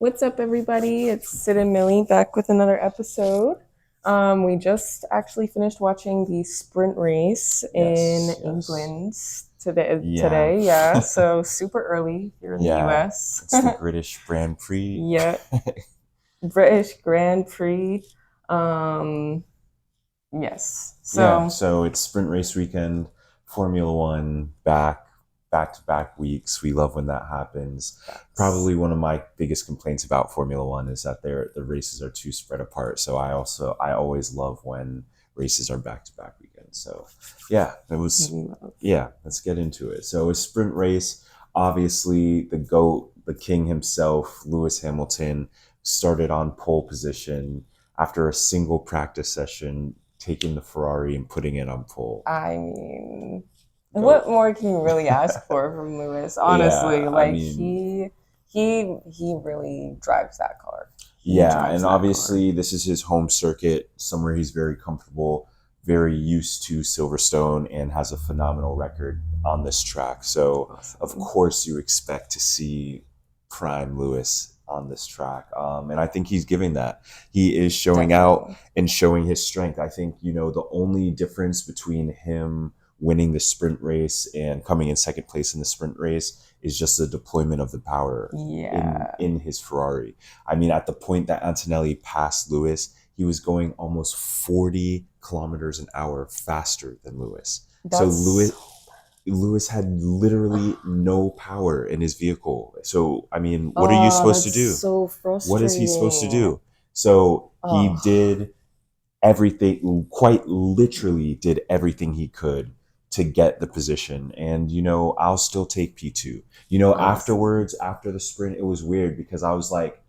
What's up, everybody? It's Sid and Millie back with another episode. We just actually finished watching the sprint race in Yes. England today. Yeah. Today, yeah. So super early here in the Yeah. U.S. It's the British Grand Prix. Yeah, British Grand Prix. Um, yes. Yeah. So So it's sprint race weekend, Formula One back to back weeks. We love when that happens. that's Probably one of my biggest complaints about Formula One is that the races are too spread apart. So I always love when races are back to back weekends. So yeah, it was yeah, let's get into it. So a sprint race, obviously the GOAT, the king himself, Lewis Hamilton, started on pole position after a single practice session, taking the Ferrari and putting it on pole. I mean, what GOAT. more can you really ask for from Lewis? Honestly, Yeah, I like mean, he really drives that car. He yeah, drives and that car. obviously this is his home circuit, somewhere he's very comfortable, very used to Silverstone, and has a phenomenal record on this track. So, of Awesome. course, you expect to see prime Lewis on this track. And I think he's giving that. He is showing out Definitely. and showing his strength. I think, the only difference between him winning the sprint race and coming in second place in the sprint race is just the deployment of the power Yeah. in his Ferrari. I mean, at the point that Antonelli passed Lewis, he was going almost 40 kilometers an hour faster than Lewis. So That's Lewis had literally no power in his vehicle. So I mean, what are you oh, supposed to that's do? so What is he supposed to frustrating. do? So he Oh, did everything, quite literally did everything he could to get the position. And, I'll still take P2. honestly. Afterwards, after the sprint, it was weird because I was like,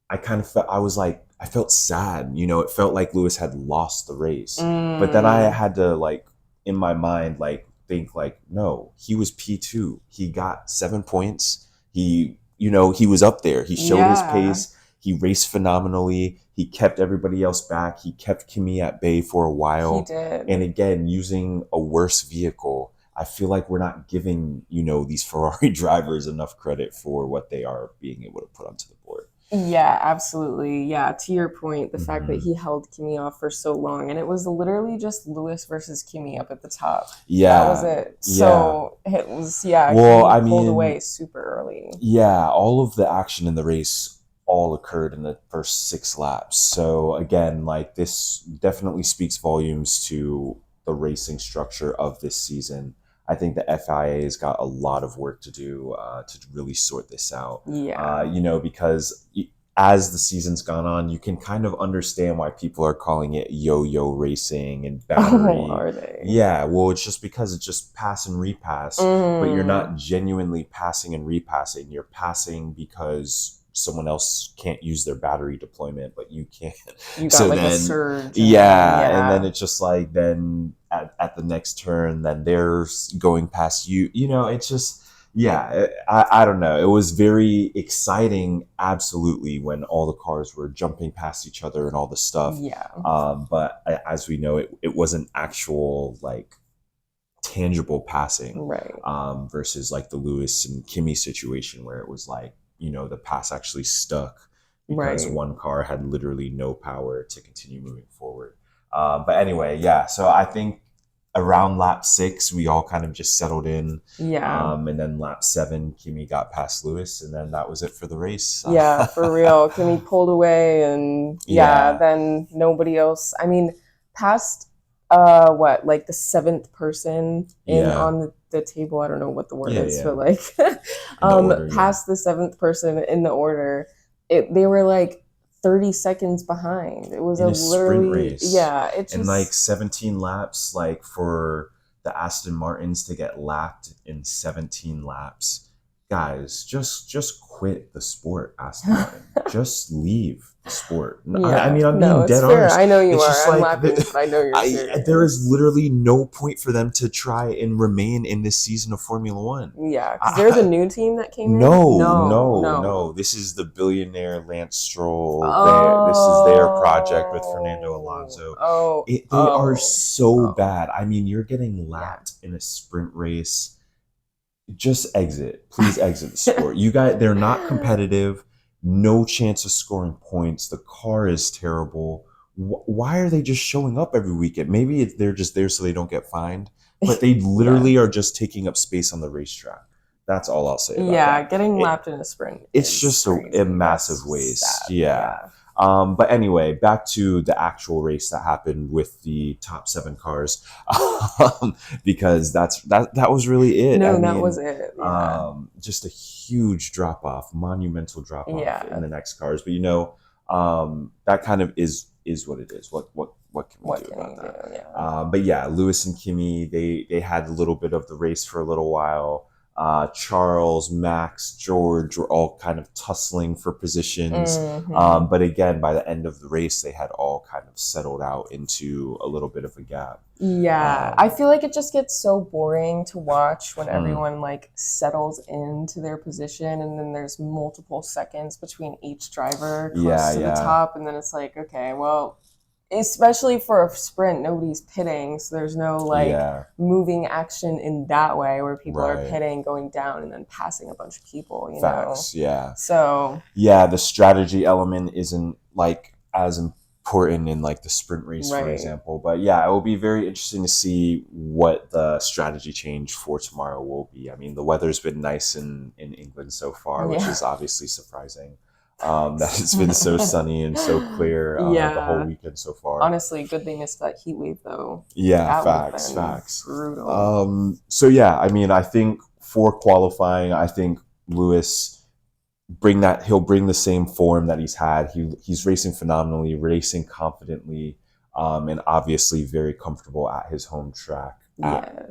I kind of felt, I was like, I felt sad. It felt like Lewis had lost the race. But then I Mm, had to, like, in my mind, like, think, like, no, he was P2. He got 7 points. He was up there. He showed his yeah, pace. He raced phenomenally. He kept everybody else back. He kept Kimi at bay for a he while. And did. again, using a worse vehicle, I feel like we're not giving, these Ferrari drivers enough credit for what they are being able to put onto the board. Yeah, absolutely. Yeah, to your point, the fact that Hmm. he held Kimi off for so long, and it was literally just Lewis versus Kimi up at the top. That was Yeah, it. yeah. So it was, yeah, Well, Kimi I pulled mean, away super early. yeah, all of the action in the race all occurred in the first 6 laps. So again, like this definitely speaks volumes to the racing structure of this season. I think the FIA has got a lot of work to do to really sort this out. Yeah. Because as the season's gone on, you can kind of understand why people are calling it yo-yo racing and Oh, battery. are they? Yeah, well, it's just because it's just pass and repass, but you're Mm, not genuinely passing and repassing. You're passing because someone else can't use their battery deployment, but you can. you got So like a then, surge, and then, yeah, and then yeah. it's just like then at the next turn, then they're going past you. It's just yeah. I don't know. It was very exciting, absolutely, when all the cars were jumping past each other and all the stuff. Yeah. But as we know, it wasn't actual like tangible passing Right. versus like the Lewis and Kimi situation where it was like, the pass actually stuck because Right. one car had literally no power to continue moving forward. But anyway, yeah, so I think around lap 6, we all kind of just settled in. Yeah. And then lap 7, Kimi got past Lewis, and then that was it for the race. Yeah, for real. Kimmy pulled away, and yeah, Yeah, then nobody else. I mean, past what, like the seventh person in yeah, on the table. I don't know what the word yeah, is, yeah. but like In the order, yeah. past the seventh person in the order, they were like 30 seconds behind. It was In a a sprint literally, race yeah, it and like just 17 laps, like for the Aston Martins to get lapped in 17 laps. Guys, just quit the sport, Aston Martin. Just leave the sport. I yeah, mean, I'm no, being it's dead fair. honest. I know you It's are. just I'm like laughing, but I know you're there is serious. literally no point for them to try and remain in this season of Formula One. Yeah, because they're the I, new team that came in. no, No, no, no. no. This is the billionaire Lance Stroll. This is their project with Fernando Oh, Alonso. oh, They are oh, so oh. bad. I mean, you're getting Yeah. lapped in a sprint race. Just exit. Please exit the sport. You guys, they're not competitive. no chance of scoring points. The car is terrible. Why are they just showing up every weekend? Maybe they're just there so they don't get fined, but they literally are just taking up space on the racetrack. That's all I'll say about that. Getting lapped in a sprint. It's just a massive That's waste. sad. Yeah. But anyway, back to the actual race that happened with the top 7 cars, because that was really it. No, that was it. Yeah. Just a huge drop off, monumental drop off in the next cars. But that kind of is what it is. What can we do about that? Yeah. But yeah, Lewis and Kimi, they had a little bit of the race for a little while. Charles, Max, George were all kind of tussling for positions. But again, by the end of the race, they had all kind of settled out into a little bit of a gap. Yeah, I feel like it just gets so boring to watch when everyone like settles into their position, and then there's multiple seconds between each driver close to the top, and then it's like, okay, well, especially for a sprint, nobody's pitting, so there's no like moving action in that way where people are pitting, going down, and then passing a bunch of people. You know? Yeah. So the strategy element isn't like as important in like the sprint race, for example. But yeah, it will be very interesting to see what the strategy change for tomorrow will be. I mean, the weather's been nice in England so far, which is obviously surprising. That it's been so sunny and so clear the whole weekend so far. Honestly, good they missed that heat wave though. Yeah, facts. Brutal. So yeah, I mean, I think for qualifying, I think Lewis he'll bring the same form that he's had. He's racing phenomenally, racing confidently, and obviously very comfortable at his home track, at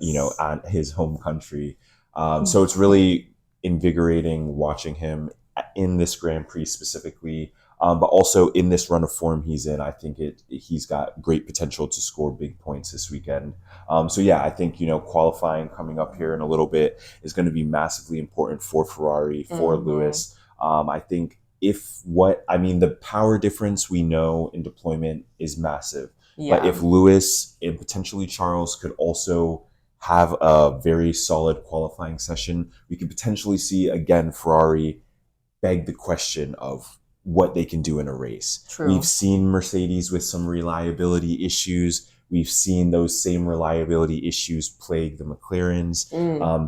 his home country. So it's really invigorating watching him in this Grand Prix specifically, but also in this run of form he's in. I think he's got great potential to score big points this weekend. So yeah, I think qualifying coming up here in a little bit is going to be massively important for Ferrari, for Lewis. I think the power difference we know in deployment is massive. But if Lewis and potentially Charles could also have a very solid qualifying session, we could potentially see again Ferrari beg the question of what they can do in a race. True. We've seen Mercedes with some reliability issues. We've seen those same reliability issues plague the McLarens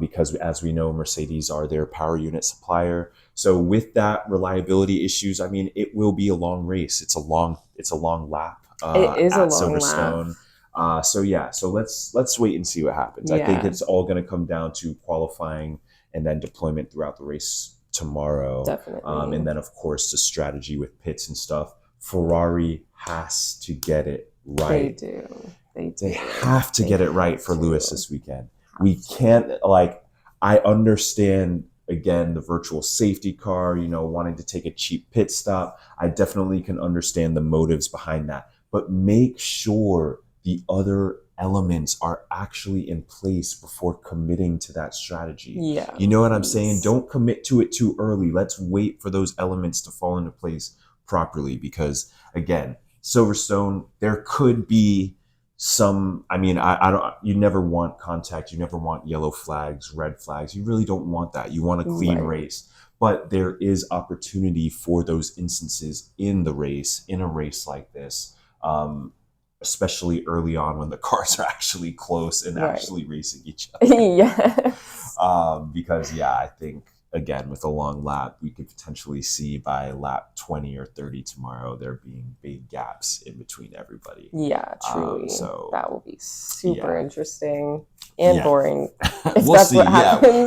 because, as we know, Mercedes are their power unit supplier. So with that reliability issues, I mean, it will be a long race. It's a long lap. It is at a long Silverstone. lap. So let's wait and see what happens. I think it's all going to come down to qualifying and then deployment throughout the race tomorrow. Definitely. And then of course the strategy with pits and stuff. Ferrari has to get it right. They have to get it right for Lewis this weekend. We can't, I understand again the virtual safety car, wanting to take a cheap pit stop. I definitely can understand the motives behind that, but make sure the other elements are actually in place before committing to that strategy. You know what I'm saying? Don't commit to it too early. Let's wait for those elements to fall into place properly, because again, Silverstone, there could be some, you never want contact. You never want yellow flags, red flags. You really don't want that. You want a clean race, but there is opportunity for those instances in a race like this. Especially early on when the cars are actually close and actually racing each other. Because I think again with a long lap, we could potentially see by lap 20 or 30 tomorrow there being big gaps in between everybody. Truly. So that will be super interesting and boring. We'll see.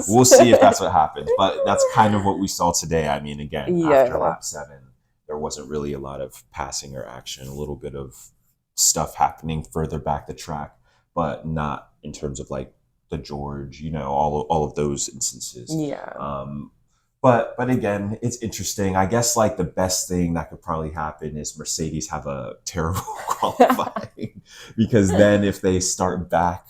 We'll see if that's what happens. But that's kind of what we saw today. I mean, again, after lap 7, there wasn't really a lot of passing or action. A little bit of stuff happening further back the track, but not in terms of like the George, all of those instances. But again, it's interesting. I guess like the best thing that could probably happen is Mercedes have a terrible qualifying, because then if they start back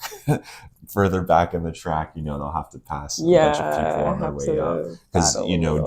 further back in the track, they'll have to pass a bunch of people on their way up, because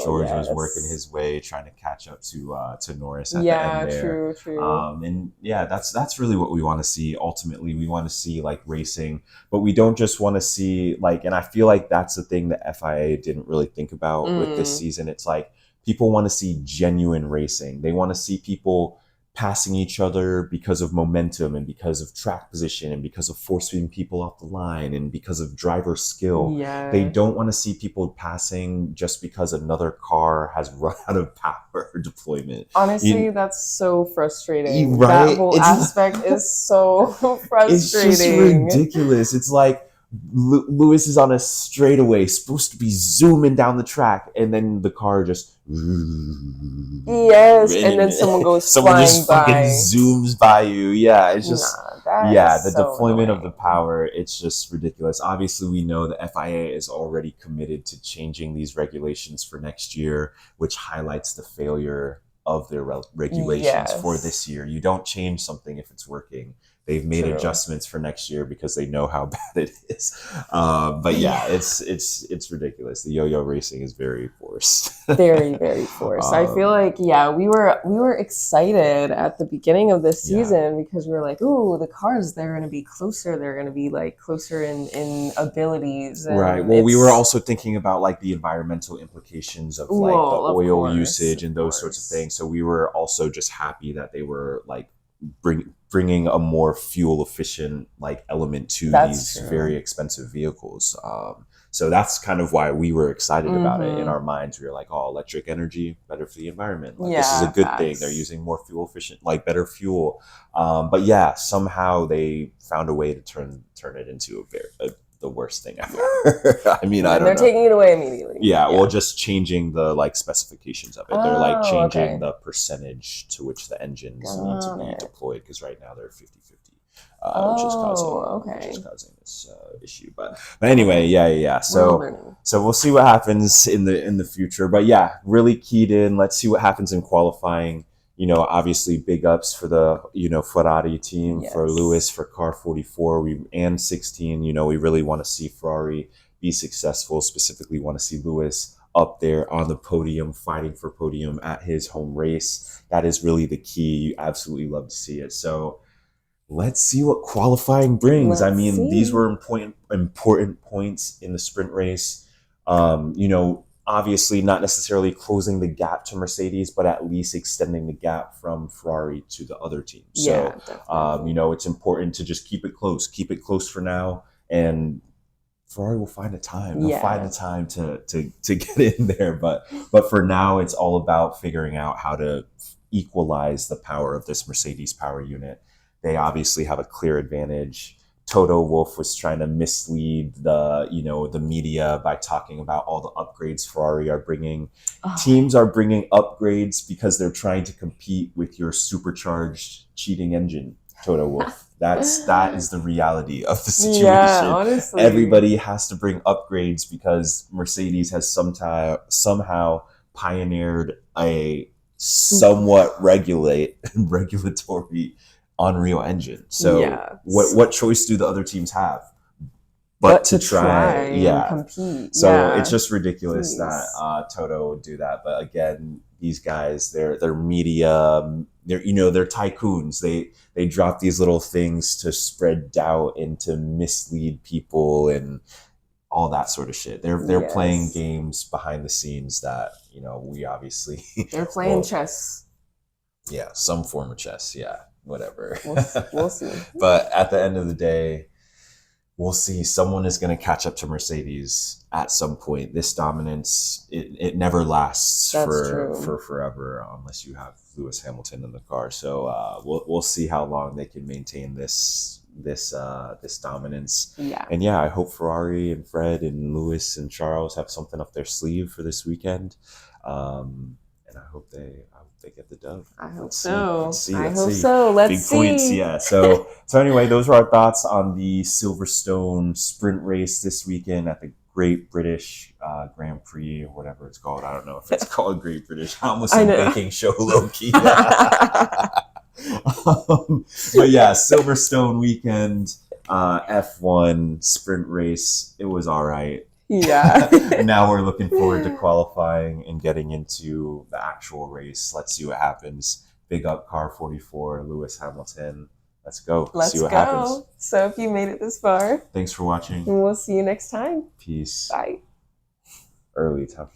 George was working his way trying to catch up to Norris at the end there. True. And that's really what we want to see. Ultimately, we want to see like racing, but we don't just want to see and I feel like that's the thing that FIA didn't really think about with this season. It's like People want to see genuine racing. They want to see people passing each other because of momentum and because of track position and because of forcing people off the line and because of driver skill. Yeah. They don't want to see people passing just because another car has run out of power deployment. Honestly, that's so frustrating. Right? That whole aspect is so frustrating. It's just ridiculous. It's like Lewis is on a straightaway, supposed to be zooming down the track, and then the car just and then someone goes flying just by. fucking zooms by you. Yeah, it's just the so deployment annoying. of the power. It's just ridiculous. Obviously, we know the FIA is already committed to changing these regulations for next year, which highlights the failure of their regulations for this year. You don't change something if it's working. They've made adjustments for next year because they know how bad it is. But it's ridiculous. The yo-yo racing is very forced. Very, very forced. I feel like, we were excited at the beginning of this season because we were like, ooh, the cars, they're going to be closer. They're going to be like closer in abilities. And right. Well, we were also thinking about like the environmental implications of like the oil usage and those sorts of things. So we were also just happy that they were like bringing a more fuel efficient like element to these very expensive vehicles. So that's kind of why we were excited about it. In our minds, we were like, oh, electric energy, better for the environment. Like, this is a good thing. They're using more fuel efficient, like better fuel. But yeah, somehow they found a way to turn it into the worst thing ever. I mean, I don't know. They're taking it away immediately. Yeah, well, just changing the like specifications of it. They're like changing the percentage to which the engines need to be deployed, because right now they're 50-50, which is causing this issue. But anyway, yeah. So we'll see what happens in the future. But yeah, really keyed in. Let's see what happens in qualifying. You know, obviously big ups for the, Ferrari team, for Lewis, for car 44 and 16. We really want to see Ferrari be successful, specifically want to see Lewis up there on the podium, fighting for podium at his home race. That is really the key. You absolutely love to see it. So let's see what qualifying brings. These were important points in the sprint race. Obviously not necessarily closing the gap to Mercedes, but at least extending the gap from Ferrari to the other teams. So, it's important to just keep it close for now. And Ferrari will find a time. They'll find a time to get in there. But for now, it's all about figuring out how to equalize the power of this Mercedes power unit. They obviously have a clear advantage. Toto Wolff was trying to mislead the media by talking about all the upgrades Ferrari are bringing. Teams are bringing upgrades because they're trying to compete with your supercharged cheating engine, Toto Wolff. That is the reality of the situation. Yeah, honestly. Everybody has to bring upgrades because Mercedes has somehow pioneered a somewhat regulatory Unreal Engine. So what choice do the other teams have but to try and compete? So it's just ridiculous that Toto would do that. But again, these guys, they're media, they're tycoons. They drop these little things to spread doubt and to mislead people and all that sort of shit. They're playing games behind the scenes that we obviously they're playing chess. Yeah, some form of chess. Yeah. Whatever. We'll see. But at the end of the day, we'll see. Someone is going to catch up to Mercedes at some point. This dominance, it never lasts for forever unless you have Lewis Hamilton in the car. So we'll see how long they can maintain this dominance. Yeah. And I hope Ferrari and Fred and Lewis and Charles have something up their sleeve for this weekend. And I hope they get the dub. I hope so. Let's see. Let's see. Points, yeah. So anyway, those were our thoughts on the Silverstone sprint race this weekend at the Great British Grand Prix, or whatever it's called. I don't know if it's called Great British. I almost said baking show low key. But Silverstone weekend, F1 sprint race. It was all right. Yeah. Now we're looking forward to qualifying and getting into the actual race. Let's see what happens. Big up car 44, Lewis Hamilton. Let's go. Let's see what happens. So if you made it this far, thanks for watching. We'll see you next time. Peace. Bye. Early time.